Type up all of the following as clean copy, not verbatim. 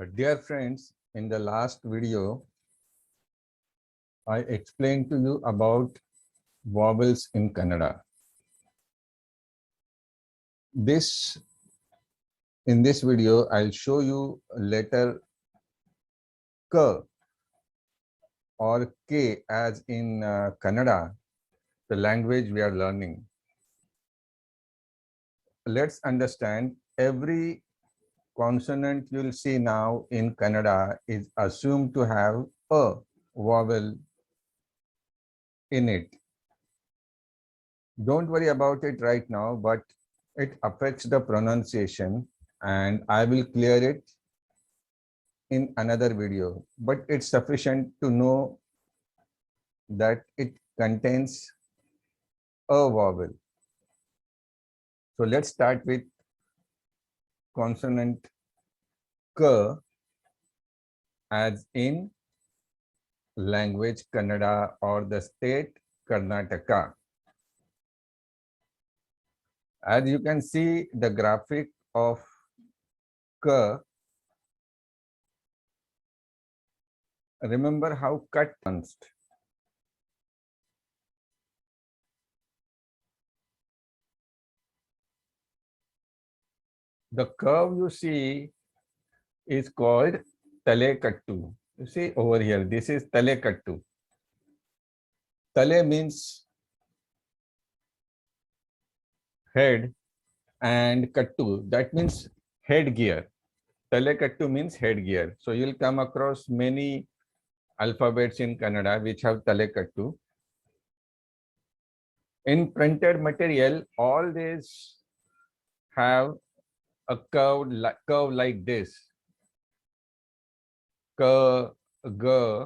Dear friends, in the last video, I explained to you about vowels in Kannada. In this video, I'll show you letter K or K as in Kannada, the language we are learning. Let's understand every consonant you'll see now in Kannada is assumed to have a vowel in it. Don't worry about it right now, but it affects the pronunciation and I will clear it in another video. But it's sufficient to know that it contains a vowel. So let's start with consonant K as in language Kannada or the state Karnataka. As you can see the graphic of K, remember how cut pronounced. The curve you see is called Talekattu. You see over here, this is Talekattu. Tale means head and Kattu, that means headgear. Talekattu means headgear. So you'll come across many alphabets in Kannada which have Talekattu. In printed material, all these have a curve like this. K, G,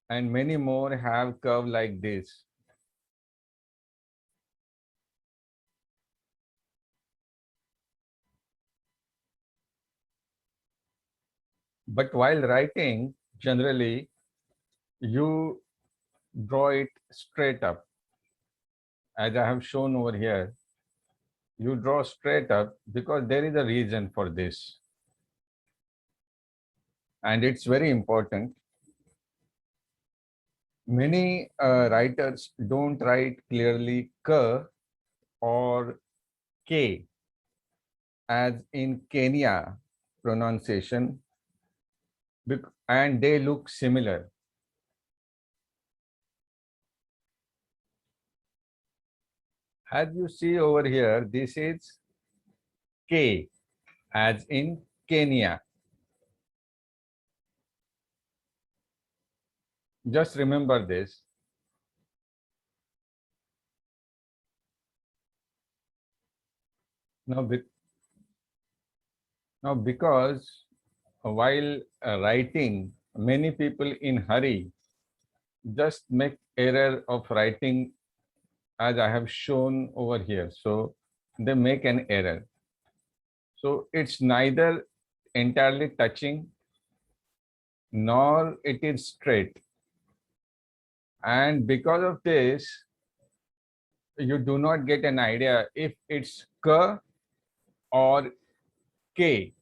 and many more have curve like this. But while writing, generally, you draw it straight up. As I have shown over here, you draw straight up because there is a reason for this. And it's very important. Many writers don't write clearly K or K as in Kenya pronunciation, and they look similar. As you see over here, this is K as in Kenya. Just remember this. Now, because while writing, many people in hurry just make error of writing as I have shown over here. So they make an error. So it's neither entirely touching nor it is straight. And because of this, you do not get an idea if it's K or K.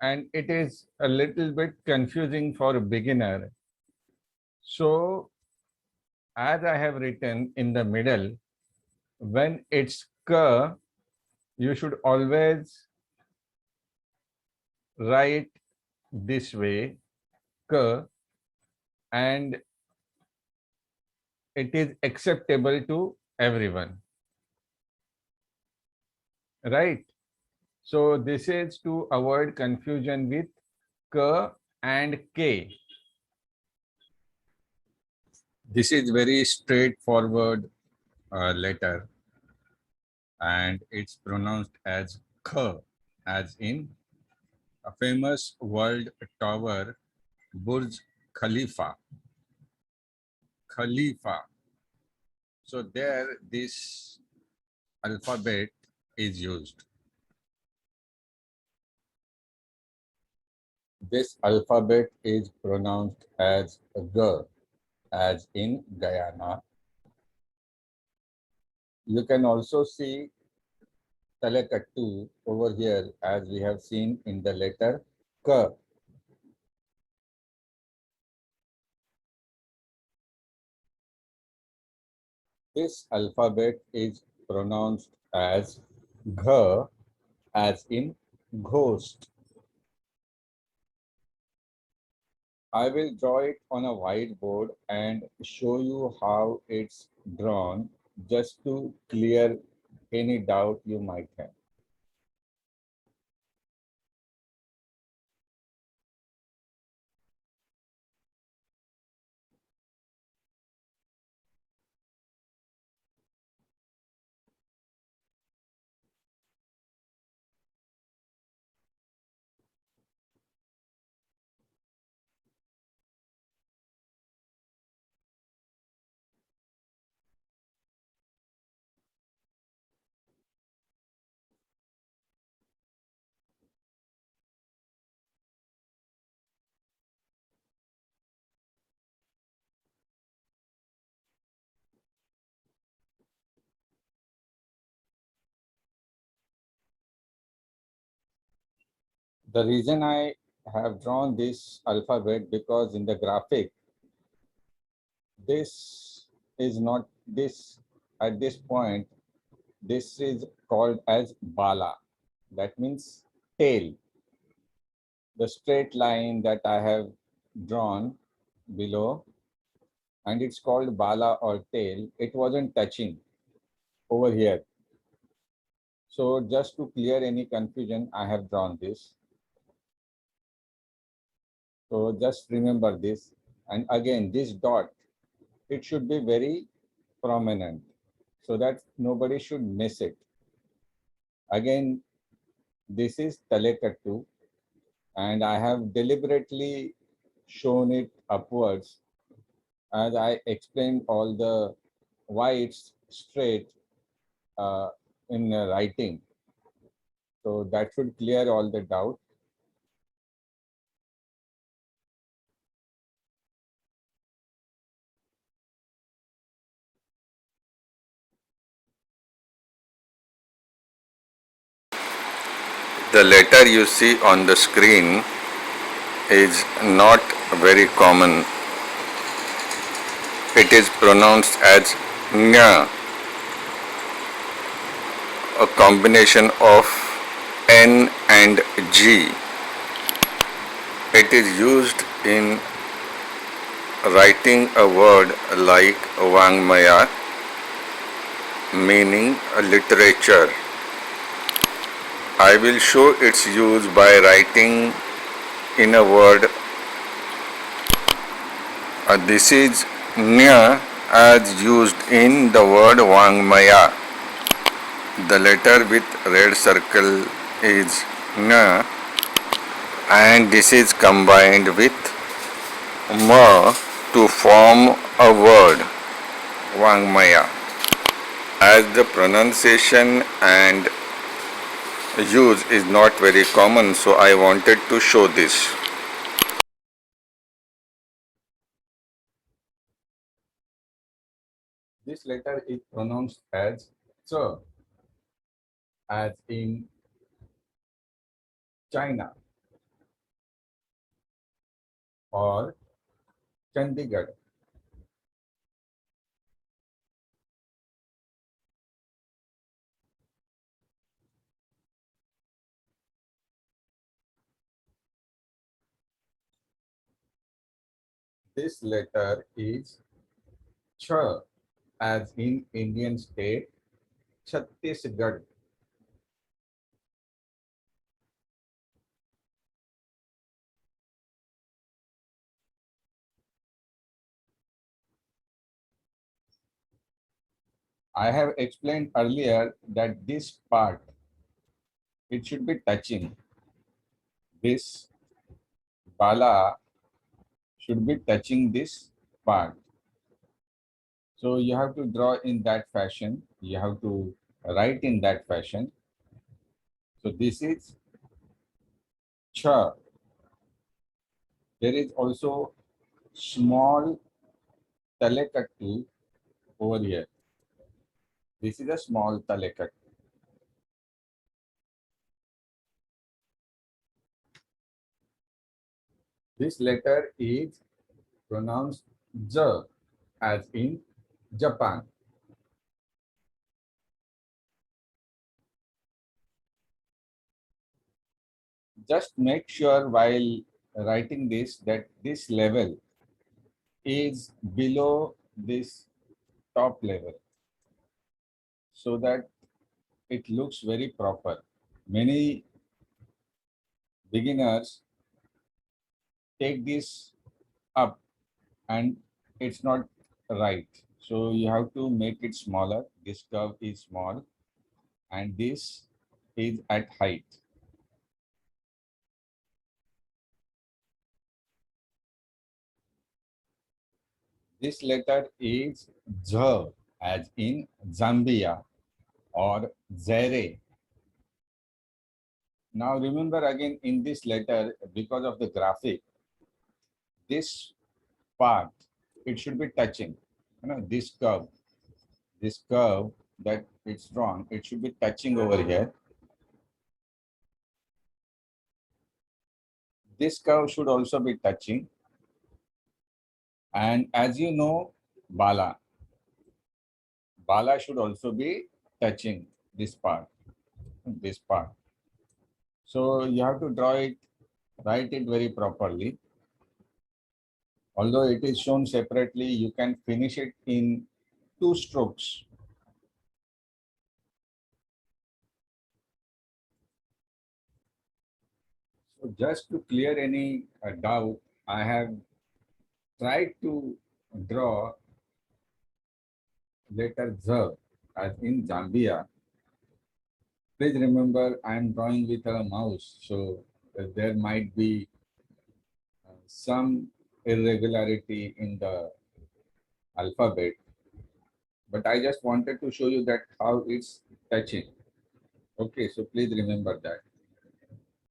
And it is a little bit confusing for a beginner. So as I have written in the middle, when it's K, you should always write this way, K, and it is acceptable to everyone. Right? So this is to avoid confusion with K and K. This is very straightforward letter and it's pronounced as K, as in a famous world tower, Burj Khalifa. Khalifa. So there this alphabet is used. This alphabet is pronounced as G, as in Guyana. You can also see Talakattu over here as we have seen in the letter K. This alphabet is pronounced as Gh, as in ghost. I will draw it on a whiteboard and show you how it's drawn just to clear any doubt you might have. The reason I have drawn this alphabet because in the graphic, this is not this at this point, this is called as Bala. That means tail. The straight line that I have drawn below, and it's called Bala or tail. It wasn't touching over here. So just to clear any confusion, I have drawn this. So just remember this. And again, this dot, it should be very prominent so that nobody should miss it. Again, this is Talekattu, and I have deliberately shown it upwards as I explained all the why it's straight in writing. So that should clear all the doubt. The letter you see on the screen is not very common. It is pronounced as Nya, a combination of N and G. It is used in writing a word like Wangmaya, meaning literature. I will show its use by writing in a word. This is Nya as used in the word Wangmaya. The letter with red circle is Nya, and this is combined with Ma to form a word Wangmaya. As the pronunciation and use is not very common, so I wanted to show this. This letter is pronounced as Ch, as in China or Chandigarh. This letter is Ch, as in Indian state Chhattisgarh. I have explained earlier that this part, it should be touching. This Bala should be touching this part. So you have to draw in that fashion. You have to write in that fashion. So this is Cha. There is also small Talekattu over here. This is a small Talekattu. This letter is pronounced Z, as in Japan. Just make sure while writing this that this level is below this top level so that it looks very proper. Many beginners take this up and it's not right. So you have to make it smaller. This curve is small and this is at height. This letter is Z, as in Zambia or Zaire. Now remember again in this letter, because of the graphic, this part, it should be touching. You know, this curve that it's drawn, it should be touching over here. This curve should also be touching. And as you know, Bala should also be touching this part, this part. So you have to draw it, write it very properly. Although it is shown separately, you can finish it in 2 strokes. So just to clear any doubt, I have tried to draw letter Z, as in Zambia. Please remember I am drawing with a mouse, so there might be some irregularity in the alphabet, but I just wanted to show you that how it's touching. Okay, so please remember that.